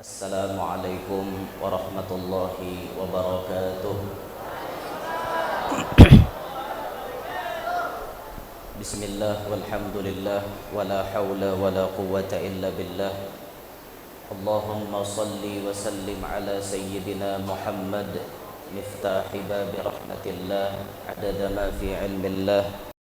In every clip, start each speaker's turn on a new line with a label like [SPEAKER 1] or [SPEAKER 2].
[SPEAKER 1] Assalamualaikum warahmatullahi wabarakatuh. Bismillah walhamdulillah wala hawla wala quwwata illa billah. Allahumma salli wa sallim ala sayyidina Muhammad miftahi babi rahmatillah adada ma fi ilmillah.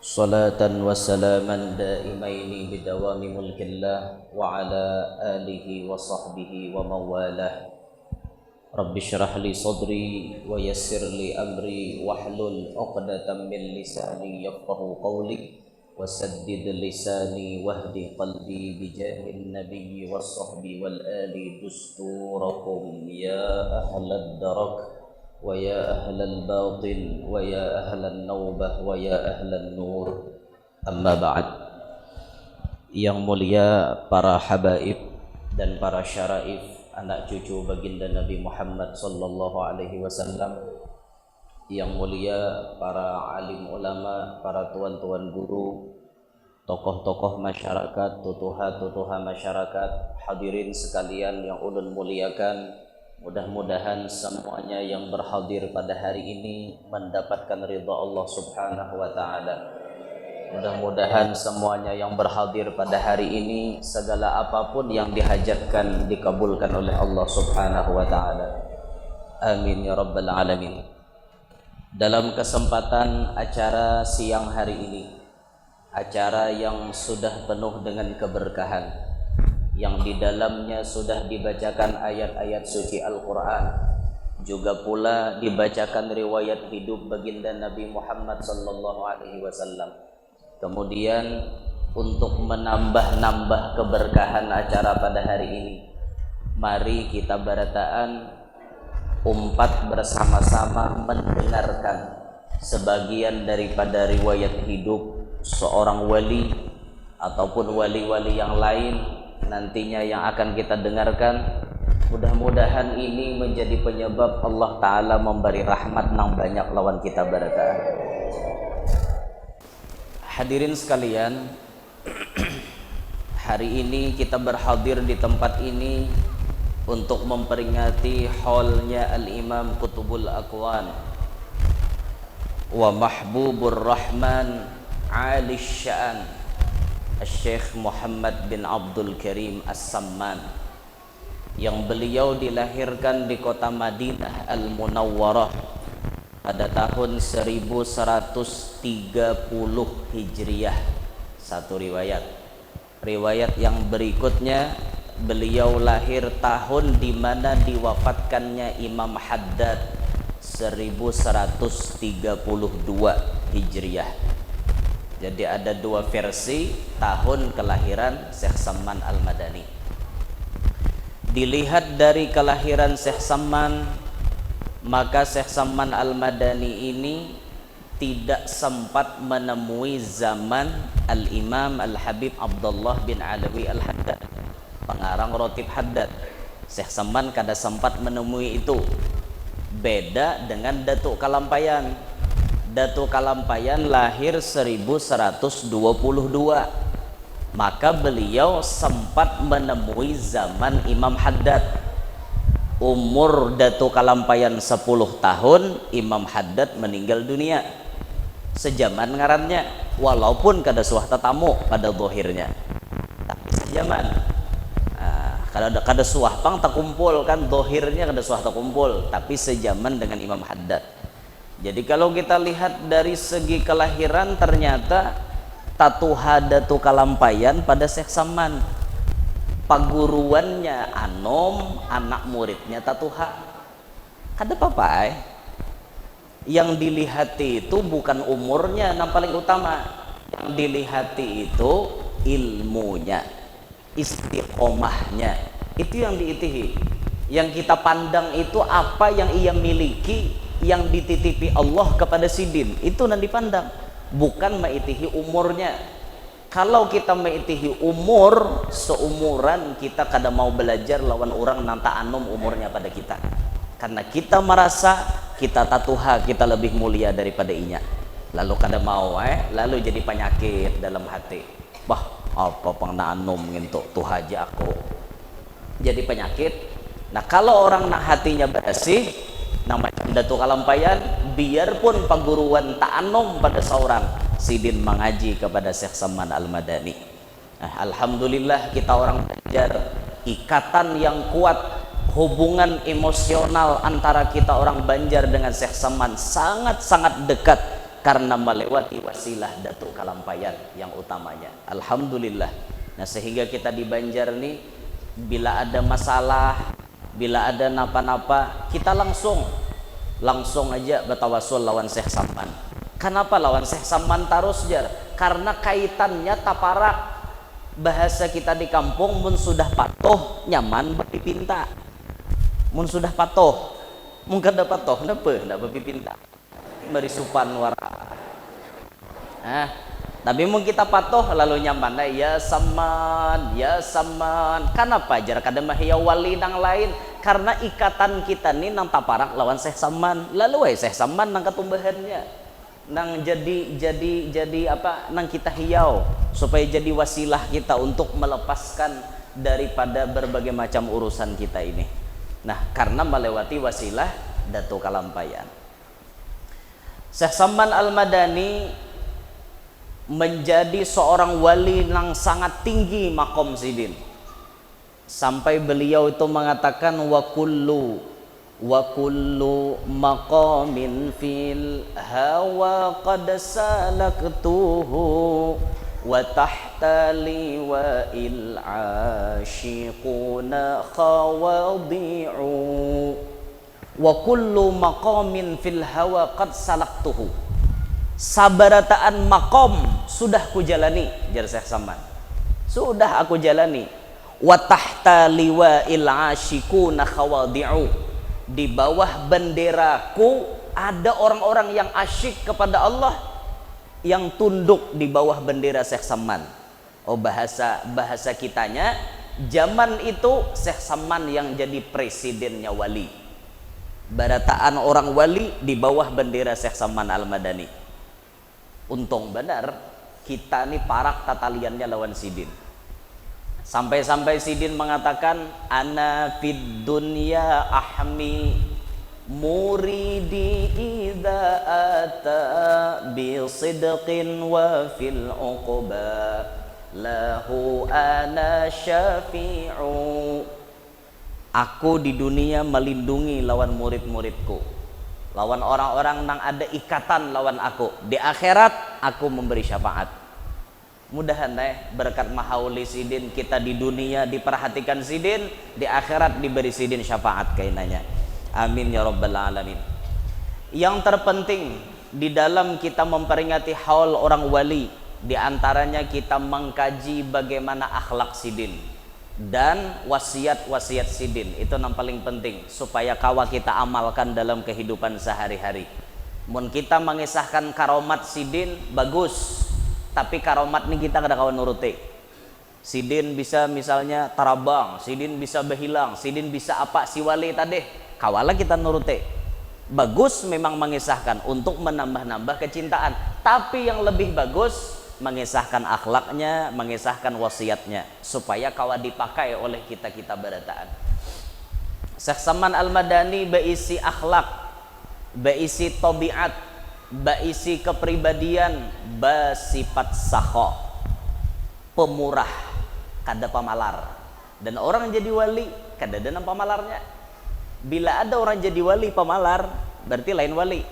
[SPEAKER 1] Salatan wa salaman daimaini bidawami mulkillah wa ala alihi wa sahbihi wa mawalah. Rabbi syrah li sadri wa yassir li amri wahlul 'uqdatam min lisani yafqahu qawli wa saddid lisani wahdi qalbi bijahin nabiyyi was sahbi wal ali dusturakum ya ahlad darak wa ya ahlal batin wa ya ahlan naubah wa ya ahlan nur. Amma ba'd. Yang mulia para habaib dan para syaraif, anak cucu baginda Nabi Muhammad sallallahu alaihi wasallam. Yang mulia para alim ulama, para tuan-tuan guru, tokoh-tokoh masyarakat, tutuha-tutuha masyarakat, hadirin sekalian yang ulun muliakan. Mudah-mudahan semuanya yang berhadir pada hari ini mendapatkan ridha Allah Subhanahu wa taala. Mudah-mudahan semuanya yang berhadir pada hari ini segala apapun yang dihajatkan dikabulkan oleh Allah Subhanahu wa taala. Amin ya rabbal alamin. Dalam kesempatan acara siang hari ini, acara yang sudah penuh dengan keberkahan, yang di dalamnya sudah dibacakan ayat-ayat suci Al-Quran, juga pula dibacakan riwayat hidup baginda Nabi Muhammad sallallahu alaihi wasallam. Kemudian untuk menambah-nambah keberkahan acara pada hari ini, mari kita barataan umpat bersama-sama mendengarkan sebagian daripada riwayat hidup seorang wali ataupun wali-wali yang lain nantinya yang akan kita dengarkan. Mudah-mudahan ini menjadi penyebab Allah Ta'ala memberi rahmat nang banyak lawan kita barataan. Hadirin sekalian, hari ini kita berhadir di tempat ini untuk memperingati haulnya Al-Imam Qutbul Aqwan wa Mahbubur Rahman Ali Sya'an Syekh Muhammad bin Abdul Karim As-Samman, yang beliau dilahirkan di kota Madinah Al-Munawwarah pada tahun 1130 Hijriah. Satu riwayat. Riwayat yang berikutnya, beliau lahir tahun di mana diwafatkannya Imam Haddad 1132 Hijriah. Jadi ada dua versi tahun kelahiran Syekh Samman Al-Madani. Dilihat dari kelahiran Syekh Samman, maka Syekh Samman Al-Madani ini tidak sempat menemui zaman Al-Imam Al-Habib Abdullah bin Alawi Al-Haddad, pengarang Rotib Haddad. Syekh Samman kada sempat menemui itu. Beda dengan Datuk Kalampayan. Datuk Kalampayan lahir 1122, maka beliau sempat menemui zaman Imam Haddad. Umur Datuk Kalampayan 10 tahun, Imam Haddad meninggal dunia. Sejaman ngarannya, walaupun kada suah tetamu pada zahirnya, tapi sejaman. Kada suah pang tak kumpul kan, zahirnya kada suah tak kumpul, tapi sejaman dengan Imam Haddad. Jadi kalau kita lihat dari segi kelahiran, ternyata tatuha Datuk Kalampayan pada Syekh Samman. Paguruannya Anom, anak muridnya tatuha. Kada apa-apa Yang dilihati itu bukan umurnya yang paling utama. Yang dilihati itu ilmunya, istiqomahnya. Itu yang diitihi. Yang kita pandang itu apa yang ia miliki, yang dititipi Allah kepada sidin, itu nanti dipandang, bukan maitihi umurnya. Kalau kita maitihi umur, seumuran kita kada mau belajar lawan orang nanta anom umurnya pada kita, karena kita merasa kita tatuha, kita lebih mulia daripada inya, lalu kada mau lalu jadi penyakit dalam hati. Bah, apa pang na anom nginto tuha aja aku. jadi penyakit. Nah kalau orang nak hatinya bersih, nah macam Datuk Kalampayan, biarpun paguruan ta'anom pada seorang, sidin mengaji kepada Syekh Saman Al-Madani. Nah, alhamdulillah kita orang belajar ikatan yang kuat, hubungan emosional antara kita orang Banjar dengan Syekh Saman sangat-sangat dekat karena melewati wasilah Datuk Kalampayan yang utamanya. Alhamdulillah. Nah sehingga kita di Banjar nih, bila ada masalah, bila ada napa-napa, kita langsung aja bertawasul lawan Syekh Saman. Kenapa lawan Syekh Saman terus jar? Karena kaitannya taparak. Bahasa kita di kampung, mun sudah patuh nyaman berpipinta. Mun sudah patuh, mungkin dapat patuh, ndak berpipinta. Merisupan wara. Tapi mun kita patuh lalu nyaman, ya Saman. Kenapa jar kada mahya wali nang lain? Karena ikatan kita nih nang taparak lawan Syekh Saman. Lalu Syekh Saman nang ketumbahannya. Nang jadi apa? Nang kita hiau supaya jadi wasilah kita untuk melepaskan daripada berbagai macam urusan kita ini. Nah, karena melewati wasilah Datuk Kalampayan. Syekh Saman Al-Madani menjadi seorang wali yang sangat tinggi makom sidin. Sampai beliau itu mengatakan wa kullu maqamin fil hawa qad salaktuhu wa tahta liwa'il ashiquna khawadi'u wa kullu maqamin fil hawa qad salaktuhu. Sabarataan makom sudah ku jalani, jar Syekh Saman. Sudah aku jalani. Wa tahta liwa'il ashiquna khawadi'u. Di bawah benderaku ada orang-orang yang asyik kepada Allah yang tunduk di bawah bendera Syekh Saman. Oh bahasa kitanya zaman itu Syekh Saman yang jadi presidennya wali. Barataan orang wali di bawah bendera Syekh Saman Al-Madani. Untung benar kita nih parak tataliannya lawan sidin. Sampai-sampai sidin mengatakan ana fid dunya ahmi muridi idza ata bi sidqin wa fil uqba lahu ana syafi'u. Aku di dunia melindungi lawan murid-muridku, lawan orang-orang yang ada ikatan lawan aku. Di akhirat aku memberi syafaat. Mudahan berkat mahauli sidin kita di dunia diperhatikan sidin, di akhirat diberi sidin syafaat kainanya. Amin ya rabbal alamin. Yang terpenting di dalam kita memperingati haul orang wali, di antaranya kita mengkaji bagaimana akhlak sidin dan wasiat-wasiat sidin. Itu yang paling penting supaya kawa kita amalkan dalam kehidupan sehari-hari. Mun kita mengisahkan karomat sidin bagus, tapi karomat nih kita kada kawan nuruti. Sidin bisa misalnya tarabang, sidin bisa berhilang, sidin bisa apa si wali tadi, kawala kita nuruti. Bagus memang mengisahkan untuk menambah-nambah kecintaan, tapi yang lebih bagus mengisahkan akhlaknya, mengisahkan wasiatnya supaya kawa dipakai oleh kita barataan. Syekh Saman Al-Madani berisi akhlak, berisi tabiat, baisi kepribadian, basifat sakho, pemurah, kada pamalar. Dan orang jadi wali kada ada nama pamalarnya. Bila ada orang jadi wali pamalar, berarti lain wali.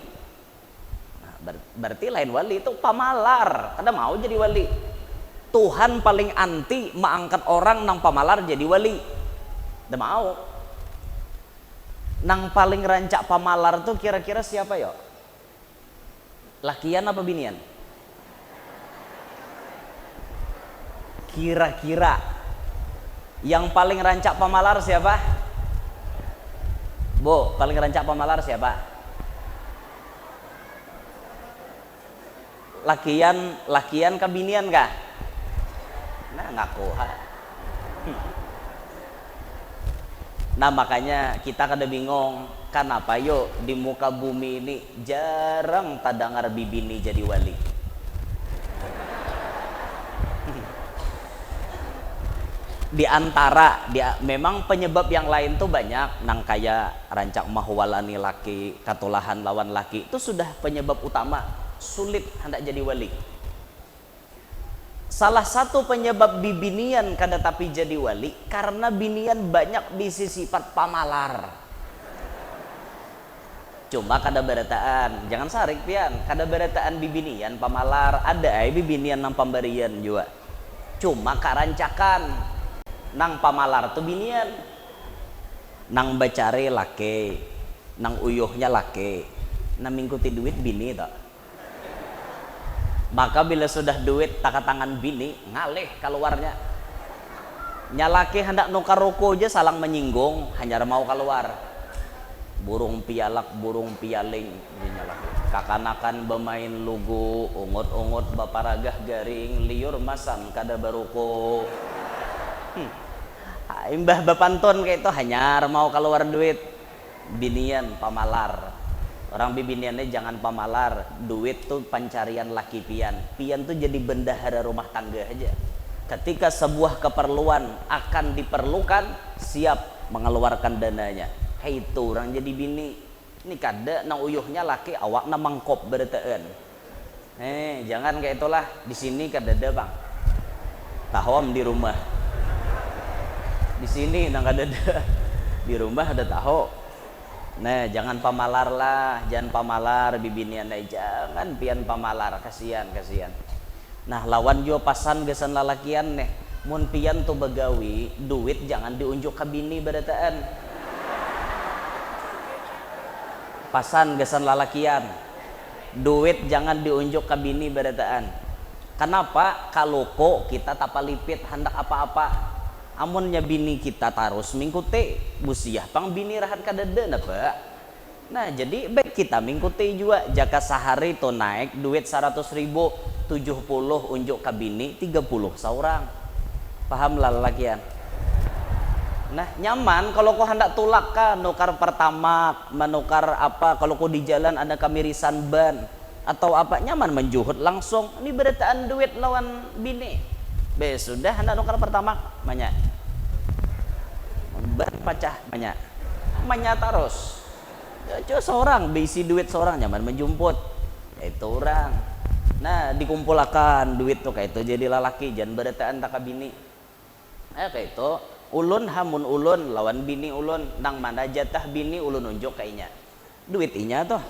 [SPEAKER 1] Nah, berarti lain wali itu pamalar, kada mau jadi wali. Tuhan paling anti mengangkat orang nang pamalar jadi wali. Kada mau. Nang paling rancak pamalar tuh kira-kira siapa yo? Lakian apa binian? Kira-kira yang paling rancak pamalar siapa? Bu, paling rancak pamalar siapa? Lakian ke binian kah? Nah ngaku ha. Nah makanya kita kada bingung, kenapa yo di muka bumi ini jarang tadangar bibini jadi wali. Di antara memang penyebab yang lain tuh banyak, nang kayak rancak mahwalani laki, katulahan lawan laki, itu sudah penyebab utama sulit hendak jadi wali. Salah satu penyebab bibinian kada tapi jadi wali karena binian banyak bisi sifat pamalar. Cuma kada berataan, jangan sarik pian, kada berataan bibinian pamalar, ada ay bibinian nang pemberian juga. Cuma karancakan nang pamalar tuh binian, nang bacare lake, nang uyuhnya lake, nang mingkuti duit bini tak. Maka bila sudah duit takat tangan bini ngalih keluarnya. Nyalake hendak nukar roko aja salang menyinggung, hanya mau keluar. Burung pialak, burung pialing, kakanakan bermain lugu, ungut-ungut baparagah garing, liur masam kada baruko. Imbah bapanton kayak itu hanya mau keluar duit. Binian pamalar. Orang bibiniannya jangan pamalar. Duit tuh pencarian laki pian. Pian tuh jadi bendahara rumah tangga aja. Ketika sebuah keperluan akan diperlukan, siap mengeluarkan dananya. Hei itu orang jadi bini. Ini kada nang uyuhnya laki awak na mangkop berataan. Jangan kayak itulah. Di sini kada ada bang. Tahom di rumah. Di sini nang ada di rumah ada tahu. Nah, jangan pamalar lah, jangan pamalar bibinian jangan pian pamalar, kasihan. Nah, lawan jo pasan gesan lalakian nih. Mun pian tuh begawi, duit jangan diunjuk ke bini berataan. Pasan gesan lalakian. Duit jangan diunjuk ke bini berataan. Kenapa? Kalau kok kita tapalipit hendak apa-apa. Amunnya bini kita tarus mingkute busiah pang bini rahat kadada na pak. Nah jadi baik kita mingkute juga jaka sehari to naik duit 100.000 70 unjuk ke bini 30 seorang. Paham lah lalakian. Nah nyaman kalau kau hendak tulak kan nukar pertama menukar apa kalau kau di jalan ada kamirisan ban atau apa nyaman menjuhut langsung ini berataan duit lawan bini. Sudah hendak nukar pertama banyak pacah banyak terus cuma seorang bisi duit seorang nyaman menjumput itu orang. Nah dikumpulkan duit tuh kayak itu jadi lalaki jangan berataan tak bini kayak itu ulun hamun ulun lawan bini ulun nang mana jatah bini ulun unjuk kayaknya duit inya tuh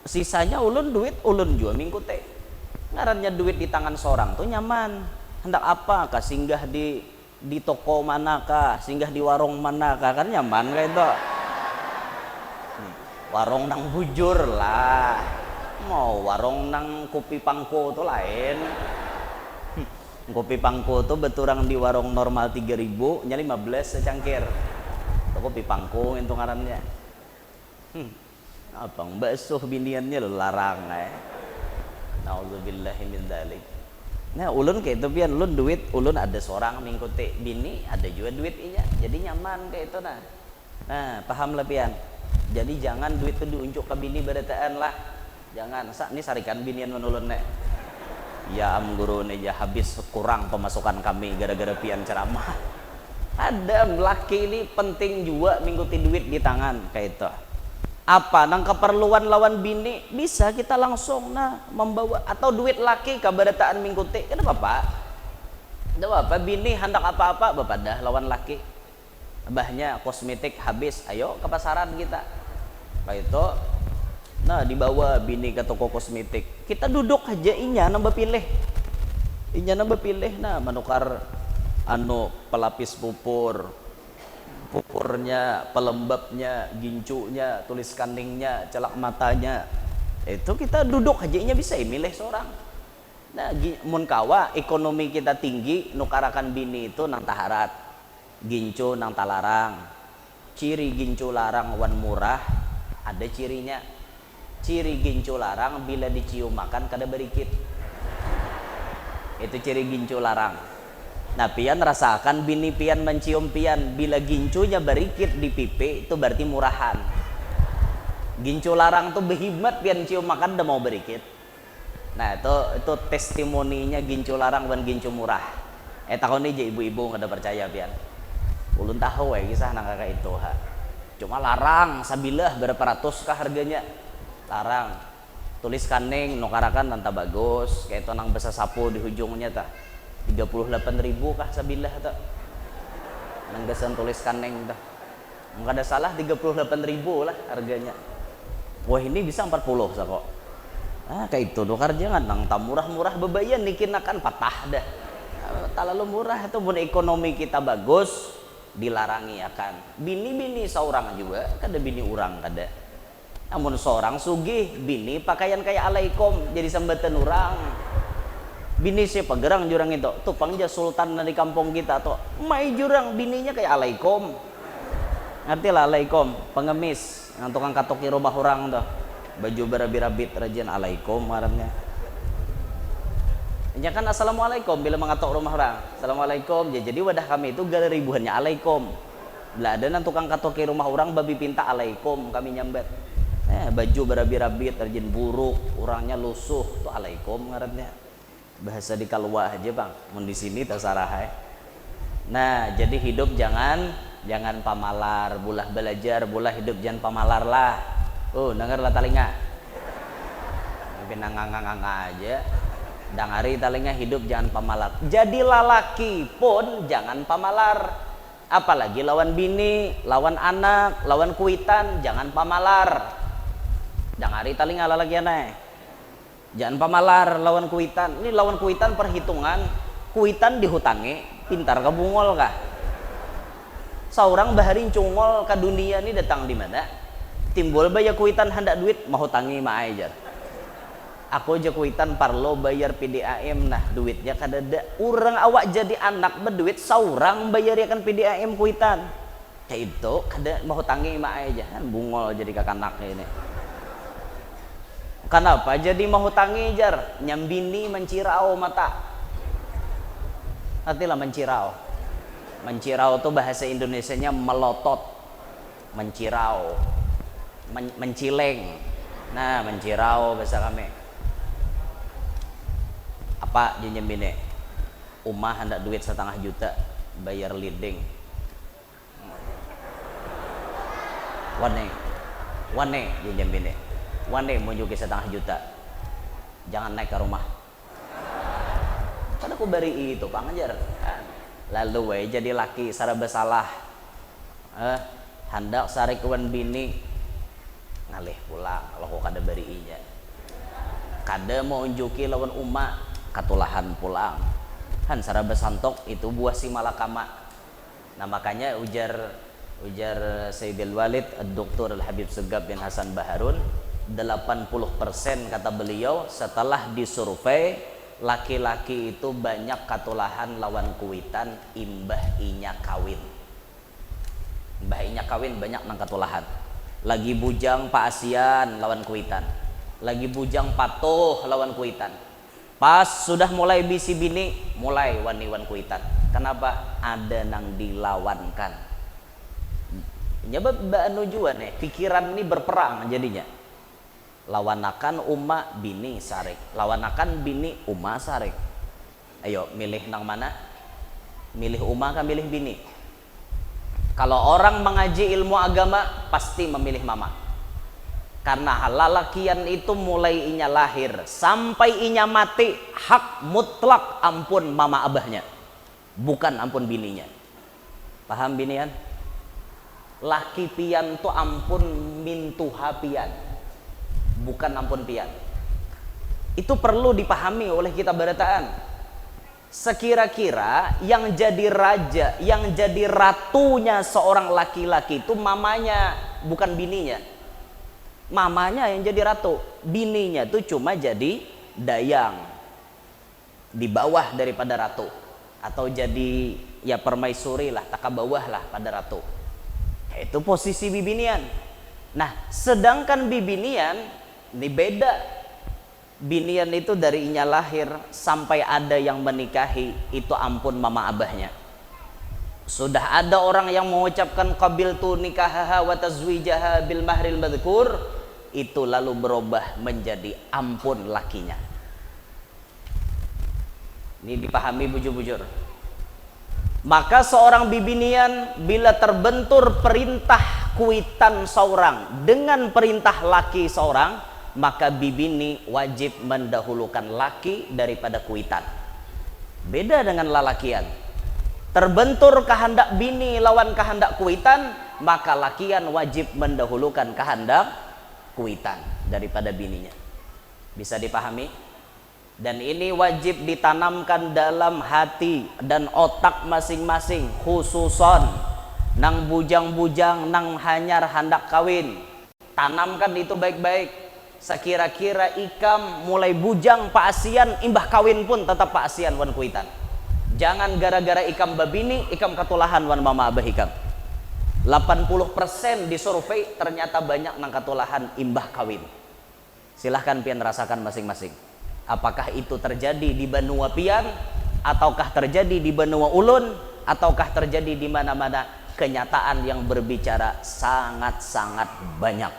[SPEAKER 1] sisanya ulun duit ulun juga mingkute ngarannya duit di tangan seorang tuh nyaman hendak apa kah singgah di toko manakah singgah di warung manakah kan nyaman kayak itu warung nang bujur lah mau warung nang kopi pangko tuh lain kopi pangko tuh beturang di warung normal 3.000 nya 15 secangkir tuh kopi pangko itu ngarannya abang bakso biniannya lo larang naudzubillahi min dzalik. Nah ulun kayak itu pian ulun duit ulun ada seorang mingkuti bini ada juga duit inya jadi nyaman kayak itu nah paham lah pian jadi jangan duit itu diunjuk ke bini berataan lah jangan ini sarikan binian menulun ya am guru nih ya habis kurang pemasukan kami gara-gara pian ceramah ada laki ini penting juga mingkuti duit di tangan kayak itu apa nang keperluan lawan bini bisa kita langsung membawa atau duit laki kabarataan mingkuti kenapa pak apa bini hendak apa-apa bapak dah lawan laki abahnya kosmetik habis ayo ke pasaran kita kayak itu dibawa bini ke toko kosmetik kita duduk aja inya nambah pilih menukar pelapis pupurnya, pelembabnya, gincunya, tulis kandingnya, celak matanya. Itu kita duduk aja nya bisa milih seorang. Nah, mun kawa ekonomi kita tinggi, nukarakan bini itu nang taharat. Gincu nang talarang. Ciri gincu larang wan murah ada cirinya. Ciri gincu larang bila dicium makan kada berikit. Itu ciri gincu larang. Nah pian rasakan bini pian mencium pian bila gincunya berikit di pipi itu berarti murahan. Gincu larang tuh behimat pian cium makan udah mau berikit. Nah itu testimoninya gincu larang dan gincu murah. Takon aja ibu-ibu nggak ada percaya pian. Ulun tahu kisah nang kakak itu ha. Cuma larang sabilah berapa ratus kah harganya. Larang. Tulis kaneng nukarakan tanta bagus kayak itu nang besa sapu di ujungnya tah. 38.000 kah sabilah tah. Nang gesan tulis kaneng tah. Enggak ada salah 38.000 lah harganya. Wah ini bisa 40 sa kok. Kayak itu dokar jangan nang murah-murah bebayan nikin akan patah dah. Terlalu murah itu pun ekonomi kita bagus dilarangi akan bini-bini seorang juga kada bini orang kada namun seorang sugih bini pakaian kayak alaikum jadi sambatan orang bini siapa gerang jurang itu tuh pangja sultan di kampung kita tuh mai jurang bininya kayak alaikum ngerti lah alaikum pengemis yang tukang katoki rumah orang tuh baju berabi-rabit rajin alaikum marahnya. Ya kan assalamualaikum bila mengatok rumah orang assalamualaikum ya, jadi wadah kami itu gala ribuannya alaikum bila ada nang tukang katoki rumah orang babi pinta alaikum kami nyambet baju berabi-rabit rajin buruk orangnya lusuh tuh alaikum ngarannya bahasa di kalwah aja bang mau di sini terserah nah jadi hidup jangan pamalar bulah belajar bulah hidup jangan pamalar lah dengar lah talinga mungkin ngangang aja dangari talinga hidup jangan pamalar jadi lalaki pun jangan pamalar apalagi lawan bini lawan anak lawan kuitan jangan pamalar dangari talinga lalaki aneh jangan pamalar lawan kuitan ini lawan kuitan perhitungan kuitan dihutangi pintar kabungol kah seorang baharin cungol ke dunia ini datang di mana timbul bayar kuitan hendak duit mau hutangi mah aja aku aja kuitan parlo bayar PDAM nah duitnya kadada orang awak jadi anak berduit seorang bayar ya kan PDAM kuitan kayak itu kada mau tangi mak aja kan bungol jadi kakanaknya ini kenapa jadi mau tangi jar nyambini mencirau mata artilah mencirau tuh bahasa Indonesianya melotot mencirau mencileng nah mencirau bahasa kami apa nyembine umah hendak duit 1,5 juta bayar leading wane nyembine wane mau juga 1,5 juta jangan naik ke rumah kan aku bari itu pangajar lalu jadi laki saraba salah hendak sarik kawan bini ngalih pulang kalau kok kada bari inya kada mau unjuki lawan umat katulahan pulang han saraba santok itu buah si malakama nah makanya ujar Sayyidil Walid Dr. Al-Habib Segab bin Hasan Baharun 80% kata beliau setelah disurvei laki-laki itu banyak katulahan lawan kuitan imbah inya kawin banyak nang katulahan lagi bujang Pak Asian lawan kuitan lagi bujang patuh lawan kuitan pas sudah mulai bisi bini mulai wani-wan kuitan kenapa ada nang dilawankan nyebab banu juan pikiran ini berperang jadinya lawanakan umma bini sarik lawanakan bini umma sarik ayo milih nang mana milih umma kan milih bini kalau orang mengaji ilmu agama pasti memilih mama karena lalakian itu mulai inya lahir sampai inya mati hak mutlak ampun mama abahnya bukan ampun bininya paham binian laki pian tuh ampun mintuha pian bukan ampun pian itu perlu dipahami oleh kita berataan sekira-kira yang jadi raja yang jadi ratunya seorang laki-laki itu mamanya bukan bininya mamanya yang jadi ratu bininya tuh cuma jadi dayang di bawah daripada ratu atau jadi ya permaisuri lah taka bawah lah pada ratu itu posisi bibinian nah sedangkan bibinian ini beda binian itu dari inya lahir sampai ada yang menikahi itu ampun mama abahnya sudah ada orang yang mengucapkan qabiltu nikahaha wa tazwijaha bil mahril madhkur itu lalu berubah menjadi ampun lakinya ini dipahami bujur-bujur Maka seorang bibinian bila terbentur perintah kuitan seorang dengan perintah laki seorang, maka bibini wajib mendahulukan laki daripada kuitan. Beda dengan lalakian. Terbentur kehendak bini lawan kehendak kuitan, maka lakian wajib mendahulukan kehendak kuitan daripada bininya. Bisa dipahami? Dan ini wajib ditanamkan dalam hati dan otak masing-masing, khususon nang bujang-bujang nang hanyar hendak kawin. Tanamkan itu baik-baik. Sekira-kira ikam mulai bujang paasian, imbah kawin pun tetap paasian wan kuitan. Jangan gara-gara ikam babini, ikam katulahan wan mama abah ikam. 80% di survei ternyata banyak nang katulahan imbah kawin. Silahkan pian rasakan masing-masing. Apakah itu terjadi di benua pian, ataukah terjadi di benua ulun, ataukah terjadi di mana-mana? Kenyataan yang berbicara sangat-sangat banyak.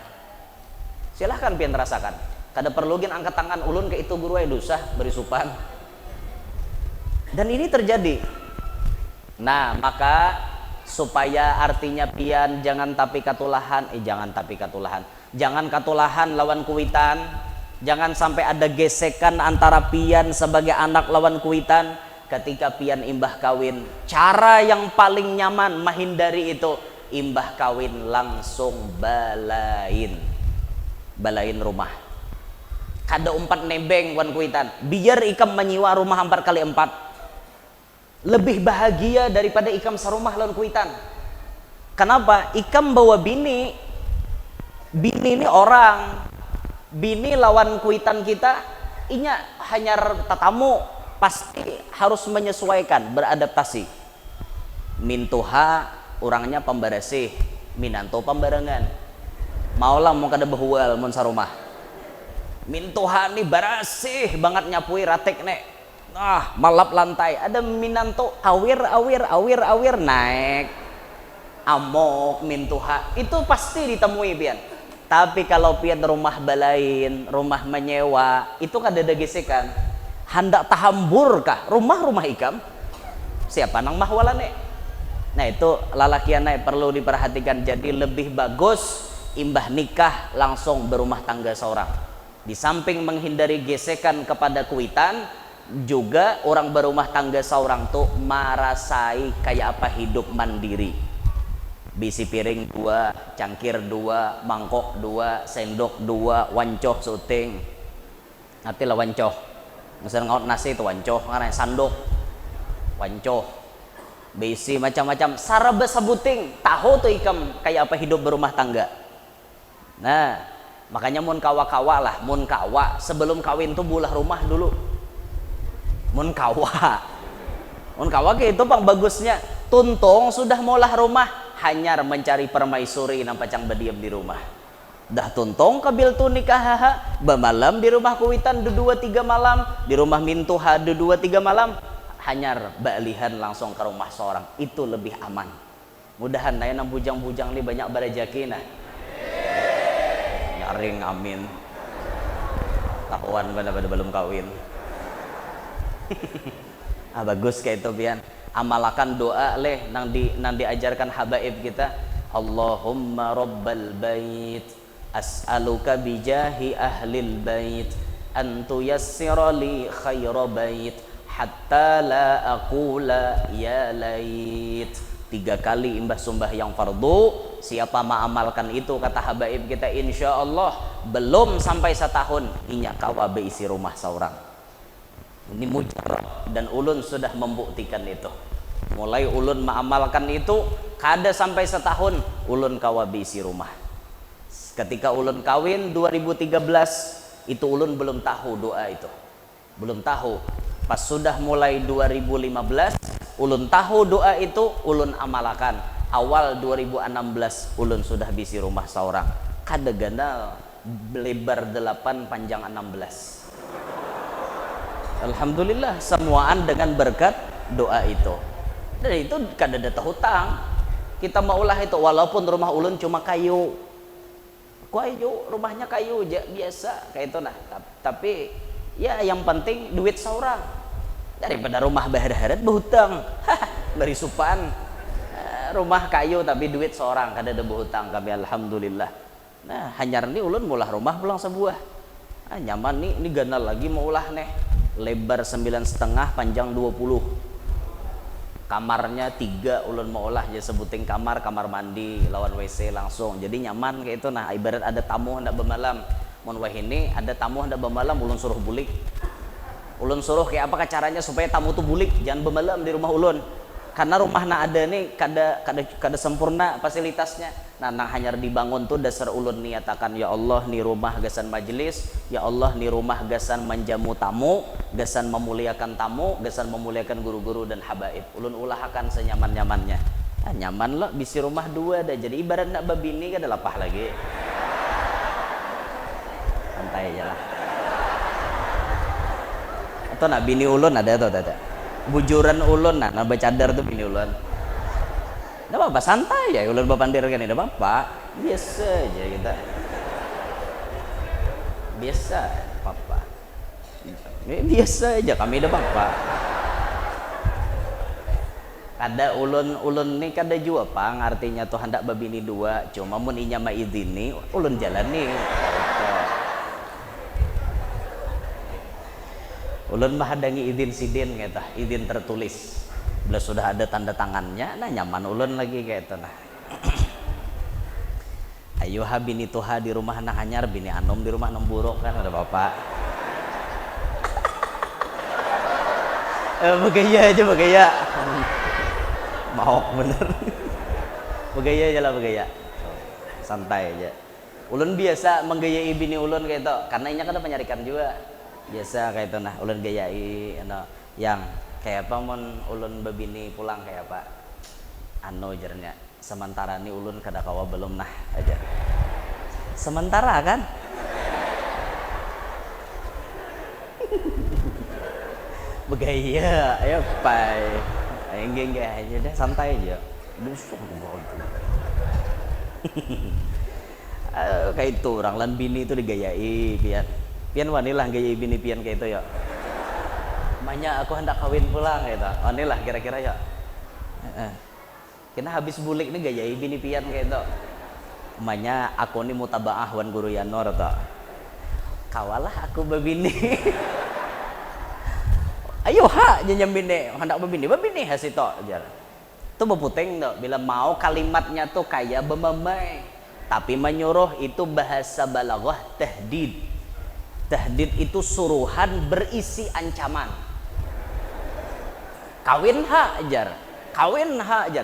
[SPEAKER 1] Silahkan pian rasakan. Kada perlugin angkat tangan ulun ke itu guru dusah beri supan. Dan ini terjadi. Nah, maka supaya artinya pian jangan tapi katulahan, jangan katulahan lawan kuitan. Jangan sampai ada gesekan antara pian sebagai anak lawan kuitan ketika pian imbah kawin. Cara yang paling nyaman menghindari itu, imbah kawin langsung balain rumah. Kada umpat nebeng wan kuitan. Biar ikam menyewa rumah 4x4. Lebih bahagia daripada ikam serumah lawan kuitan. Kenapa? Ikam bawa bini ini orang. Bini lawan kuitan kita inya hanya tatamu, pasti harus menyesuaikan, beradaptasi. Mintuha orangnya pembersih, minanto pembarengan. Maulah mau kada behual mun sarumah. Mintuha nih bersih banget nyapui ratek nek. Malap lantai. Ada minanto awir naik. Amok mintuha. Itu pasti ditemui pian. Tapi kalau pian rumah balain, rumah menyewa, itu kan ada gesekan. Hendak tahambur kah rumah-rumah ikam? Siapa nang mahwalane? Nah itu lalakian perlu diperhatikan. Jadi lebih bagus imbah nikah langsung berumah tangga seorang. Di samping menghindari gesekan kepada kuitan, juga orang berumah tangga seorang tuh merasai kayak apa hidup mandiri. Bisi piring 2, cangkir 2, mangkok 2, sendok 2, wancoh suting. Nanti lah wancoh. Misalnya ngaut nasi itu wancoh, karena sandok wancoh. Bisi macam-macam saraba sabuting. Tahu tuh ikam kayak apa hidup berumah tangga. Nah, makanya mun kawa-kawa lah, mun kawa sebelum kawin tuh bulah rumah dulu. Mun kawa ke itu pang bagusnya. Tuntung sudah molah rumah, hanyar mencari permaisuri nampak cang berdiam di rumah. Dah tuntung kabil tu nikah bemalam di rumah kuitan 2-3 malam, di rumah mintuha 2-3 malam, hanyar balihan langsung ke rumah seorang. Itu lebih aman. Mudahan naya nang bujang-bujang ni banyak berejaki nah. Nyaring amin. Tahuan pada belum kawin. Bagus kayak itu pian. Amalkan doa leh nang diajarkan habaib kita. Allahumma rabbal bait as'aluka bijahi ahlil bait an tuyassira li khaira bait hatta la aqula ya lait. 3 kali imbah sumbah yang fardu. Siapa mengamalkan itu kata habaib kita, insya Allah belum sampai setahun inya kawa beisi rumah seorang. Ini mujarab dan ulun sudah membuktikan itu. Mulai ulun mengamalkan itu, kada sampai setahun ulun kawa beisi rumah. Ketika ulun kawin 2013 itu ulun belum tahu doa itu, belum tahu. Pas sudah mulai 2015 ulun tahu doa itu, ulun amalkan. Awal 2016 ulun sudah beisi rumah seorang. Kada ganda lebar 8 panjang 16. Alhamdulillah semuaan dengan berkat doa itu. Dan itu kada ada hutang. Kita maulah itu walaupun rumah ulun cuma kayu, rumahnya kayu biasa kayak itu nah. Tapi ya yang penting duit seorang daripada rumah baharat berhutang. bari supan. Rumah kayu tapi duit seorang kada ada berhutang kami alhamdulillah. Nah hanyar ni ulun mulah rumah pulang sebuah. Nyaman nih, ini ganal lagi mau ulah nih. Lebar 9,5, panjang 20. Kamarnya 3 ulun mau ulah, jadi sebuting kamar mandi lawan WC langsung. Jadi nyaman kayak itu. Nah ibarat ada tamu hendak bermalam. Mun wah ini ada tamu hendak bermalam ulun suruh bulik. Ulun suruh kayak apa caranya supaya tamu tuh bulik, jangan bermalam di rumah ulun. Karena rumah na ada nih kada sempurna fasilitasnya. Nah hanya dibangun tuh dasar ulun niatakan ya Allah nih rumah gasan majelis, ya Allah nih rumah gasan menjamu tamu, gasan memuliakan tamu, gasan memuliakan guru-guru dan habaib. Ulun ulahkan senyaman-nyamannya. Nah, nyaman loh bisi rumah 2 dah. Jadi ibarat nak babini kada lapah lagi. Santai aja lah. Atau nak bini ulun ada atau tidak? Bujuran ulun nah becadar tuh bini ulun. Nggak apa-apa santai ya ulun bapandir kan tidak apa-apa. Biasa aja kita. Biasa apa-apa. Biasa aja kami tidak apa-apa. Kada ulun nih kada jua pang artinya tuh hendak babini 2 cuma mun inya maizini ulun jalani. Ulun mah hadangi izin sidin gitu, izin tertulis. Bila sudah ada tanda tangannya, nah nyaman ulun lagi kayak itu nah. Ayo ha bini tuha di rumah nah hanyar, bini anom di rumah nom buruk kan ada bapak. Begaya aja begaya. Mau bener. Begaya aja lah begaya. Santai aja. Ulun biasa menggayai bini ulun kayak itu, karena inya kan penyarikan juga. Biasa kayak itu nah ulun gayai yang kayak apa mon ulun babini pulang kayak apa jarnya sementara nih ulun kada kawa belum nah aja sementara kan begaya ayo pai enggak aja deh santai aja busuk kayak itu orang lan bini itu digayai pian wanilah gaya bini pian kayak itu ya. Makanya aku hendak kawin pulang gitu. Wanilah kira-kira ya. Kena habis bulik nih gaya bini pian kayak itu. Makanya aku nih mutabaah wan guru Yanor to. Kawalah aku babini. Ayo ha nyam bini hendak babini hasito aja. Itu beputeng tuh bila mau kalimatnya tuh kayak bemamai tapi menyuruh itu bahasa balaghah tahdid. Tahdid itu suruhan berisi ancaman. Kawin hajar,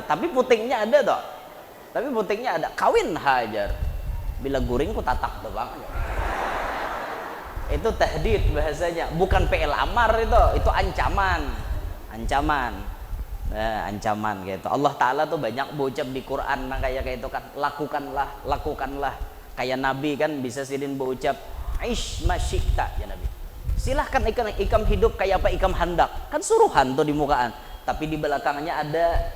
[SPEAKER 1] tapi putingnya ada toh. Tapi putingnya ada, kawin hajar. Bila guring ku tatak tuh bang. Itu tahdid bahasanya, bukan PL amar itu ancaman. Ancaman gitu. Allah Ta'ala tuh banyak berucap di Quran kayak itu kan, lakukanlah. Kayak Nabi kan bisa sidin berucap Aish masyikta ya Nabi. Silahkan ikam hidup kayak apa ikam hendak. Kan suruhan tuh di mukaan. Tapi di belakangnya ada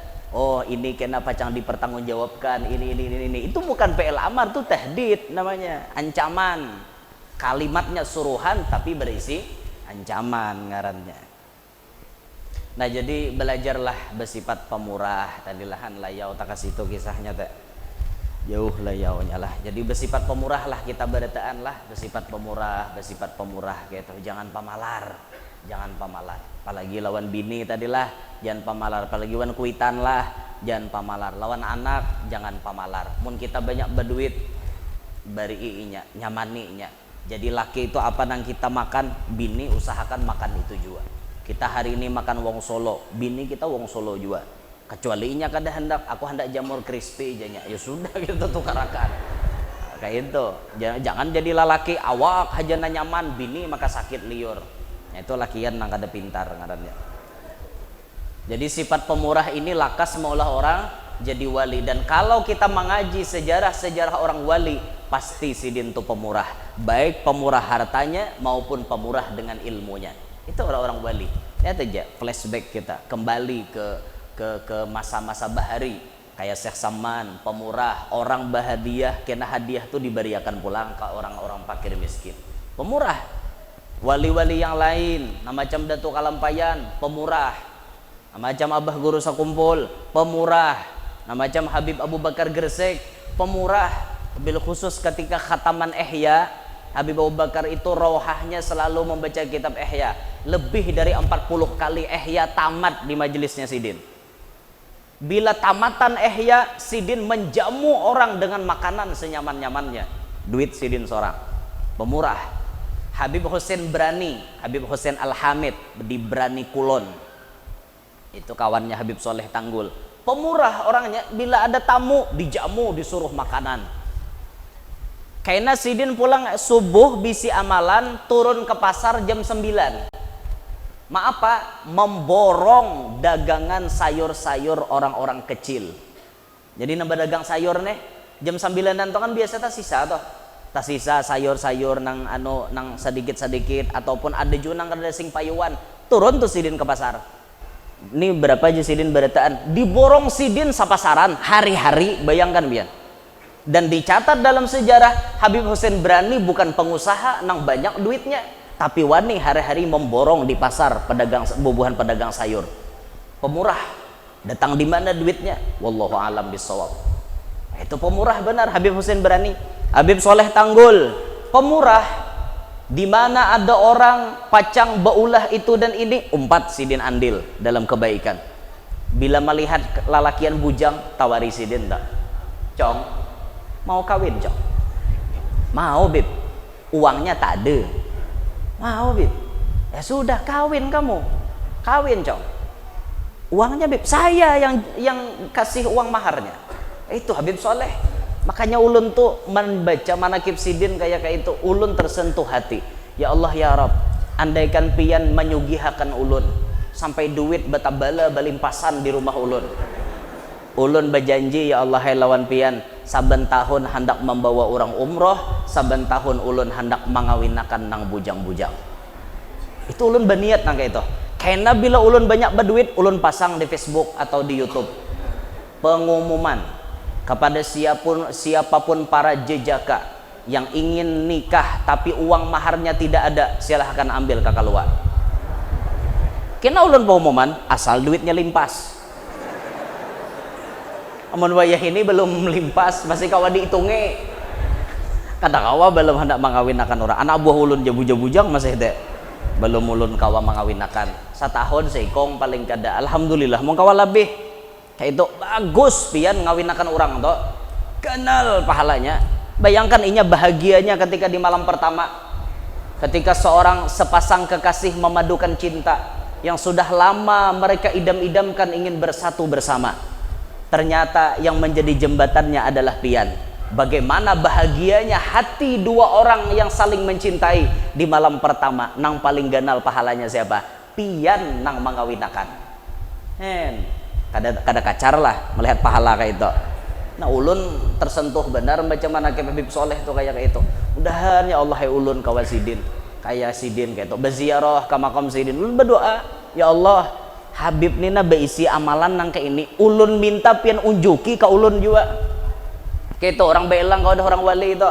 [SPEAKER 1] ini kenapa jangan dipertanggungjawabkan ini. Itu bukan PL amar tuh tahdid namanya, ancaman. Kalimatnya suruhan tapi berisi ancaman ngarannya. Nah jadi belajarlah bersifat pemurah. Tadilahan layau tak kasih itu kisahnya teh. Jauh layaunya lah. Jadi bersifat pemurah lah kita berataan lah, bersifat pemurah kayak itu. Jangan pamalar. Apalagi lawan bini tadilah, jangan pamalar. Apalagi lawan kuitan lah, jangan pamalar. Lawan anak, jangan pamalar. Mun kita banyak berduit, bari inya, nyamani nya. Jadi laki itu apa yang kita makan, bini usahakan makan itu juga. Kita hari ini makan wong Solo, bini kita wong Solo juga. Kecuali inya kada hendak, aku hendak jamur crispy janya, ya sudah kita tukarakan kayak itu. Jangan jadi lalaki awak hajana nyaman, bini maka sakit liur. Nah, itu lakian nang kada pintar ngarannya. Jadi sifat pemurah ini lakas maulah orang jadi wali. Dan kalau kita mengaji sejarah orang wali, pasti sidin itu pemurah, baik pemurah hartanya maupun pemurah dengan ilmunya. Itu orang-orang wali. Lihat aja flashback kita kembali ke masa-masa bahari kayak Syekh Saman, pemurah, orang bahagia kena hadiah tuh diberiakan pulang ke orang-orang fakir miskin. Pemurah. Wali-wali yang lain, nah macam Datuk Kalampayan, pemurah. macam Abah Guru Sakumpul, pemurah. Nah macam Habib Abu Bakar Gresik, pemurah. Bil khusus ketika khataman Ihya, Habib Abu Bakar itu rohahnya selalu membaca kitab Ihya. Lebih dari 40 kali Ihya tamat di majelisnya Sidin. Bila tamatan Ihya, Sidin menjamu orang dengan makanan senyaman-nyamannya. Duit Sidin seorang. Pemurah. Habib Hussein Brani, Habib Hussein Al-Hamid di Brani Kulon. Itu kawannya Habib Soleh Tanggul. Pemurah orangnya, bila ada tamu dijamu, disuruh makanan. Karena Sidin pulang subuh bisi amalan, turun ke pasar jam 9. Maaf Pak, memborong dagangan sayur-sayur orang-orang kecil. Jadi nambah dagang sayur nih, jam 9-an itu kan biasa tak sisa toh. Tak sisa sayur-sayur nang nang sedikit-sedikit, ataupun ada juga nang kada sing payuan. Turun tuh Sidin ke pasar. Ini berapa aja Sidin berataan, diborong Sidin sapasaran hari-hari, bayangkan biar. Dan dicatat dalam sejarah, Habib Hussein Brani bukan pengusaha nang banyak duitnya, tapi wani hari-hari memborong di pasar pedagang bubuhan pedagang sayur. Pemurah. Datang di mana duitnya? Wallahu alam bisawab. Itu pemurah benar Habib Hussein Brani. Habib Soleh Tanggul, pemurah. Di mana ada orang pacang baulah itu dan ini, umpat Sidin andil dalam kebaikan. Bila melihat lalakian bujang, tawari Sidin tak? Cong, mau kawin Cong? Mau Bib, uangnya tak ada. Mau Bib, ya sudah kawin kamu, kawin Cong. Uangnya Bib, saya yang kasih uang maharnya. Itu Habib Soleh. Makanya ulun tuh membaca manakib Sidin kayak itu, ulun tersentuh hati. Ya Allah ya Rabb, andaikan pian menyugihakan ulun sampai duit batabala balimpasan di rumah ulun. Ulun berjanji ya Allah hai lawan pian, saben tahun hendak membawa orang umroh, saben tahun ulun hendak mengawinakan nang bujang-bujang. Itu ulun berniat nang kayak itu. Karena bila ulun banyak berduit, ulun pasang di Facebook atau di YouTube pengumuman kepada siapapun para jejaka yang ingin nikah tapi uang maharnya tidak ada, silahkan ambil kakak luar. Kena ulun pengumuman asal duitnya limpas. Amun wayah ini belum limpas, masih kawa dihitungi. Kadang kawa belum hendak mengawinakan orang. Anak buah ulun jabu-jabujang masih teh belum ulun kawa mengawinakan. Setahun seikong paling kada. Alhamdulillah mau kawa lebih. Kayak itu bagus pian ngawinakan orang toh, kenal pahalanya. Bayangkan inya bahagianya ketika di malam pertama, ketika seorang sepasang kekasih memadukan cinta yang sudah lama mereka idam-idamkan ingin bersatu bersama. Ternyata yang menjadi jembatannya adalah pian. Bagaimana bahagianya hati dua orang yang saling mencintai di malam pertama. Nang paling ganal pahalanya siapa? Pian nang mengawinakan. Kada kacar lah melihat pahala kayak itu. Nah ulun tersentuh benar baca manakib Habib Soleh tuh kayak itu. Mudahan ya Allah hai ulun kawa Sidin kayak Sidin kayak itu berziarah ke makam Sidin. Ulun berdoa ya Allah Habib nina beisi amalan nang kayak ini, ulun minta pian unjuki ke ulun juga kayak itu. Orang belang kalau ada orang wali itu,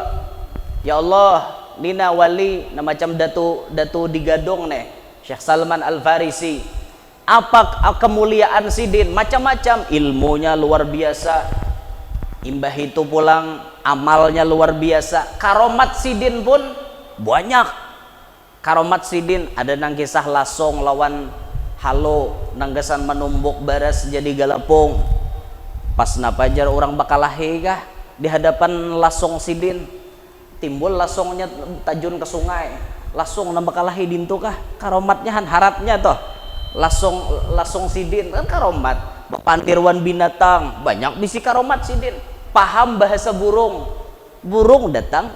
[SPEAKER 1] ya Allah nina wali nah macam datu digadong nih Syekh Salman Al Farisi. Apa kemuliaan Sidin? Macam-macam, ilmunya luar biasa, imbah itu pulang amalnya luar biasa. Karomat Sidin pun banyak. Karomat Sidin ada nang kisah lasong lawan halo nanggesan menumbuk baras jadi galapung. Pas napajar orang bakalahi kah di hadapan lasong Sidin, timbul lasongnya tajun ke sungai, lasong nang bakalahi dintu kah karomatnya han haratnya toh. Lasong Sidin kan karomat, pantirwan binatang banyak bisi karomat Sidin. Paham bahasa burung datang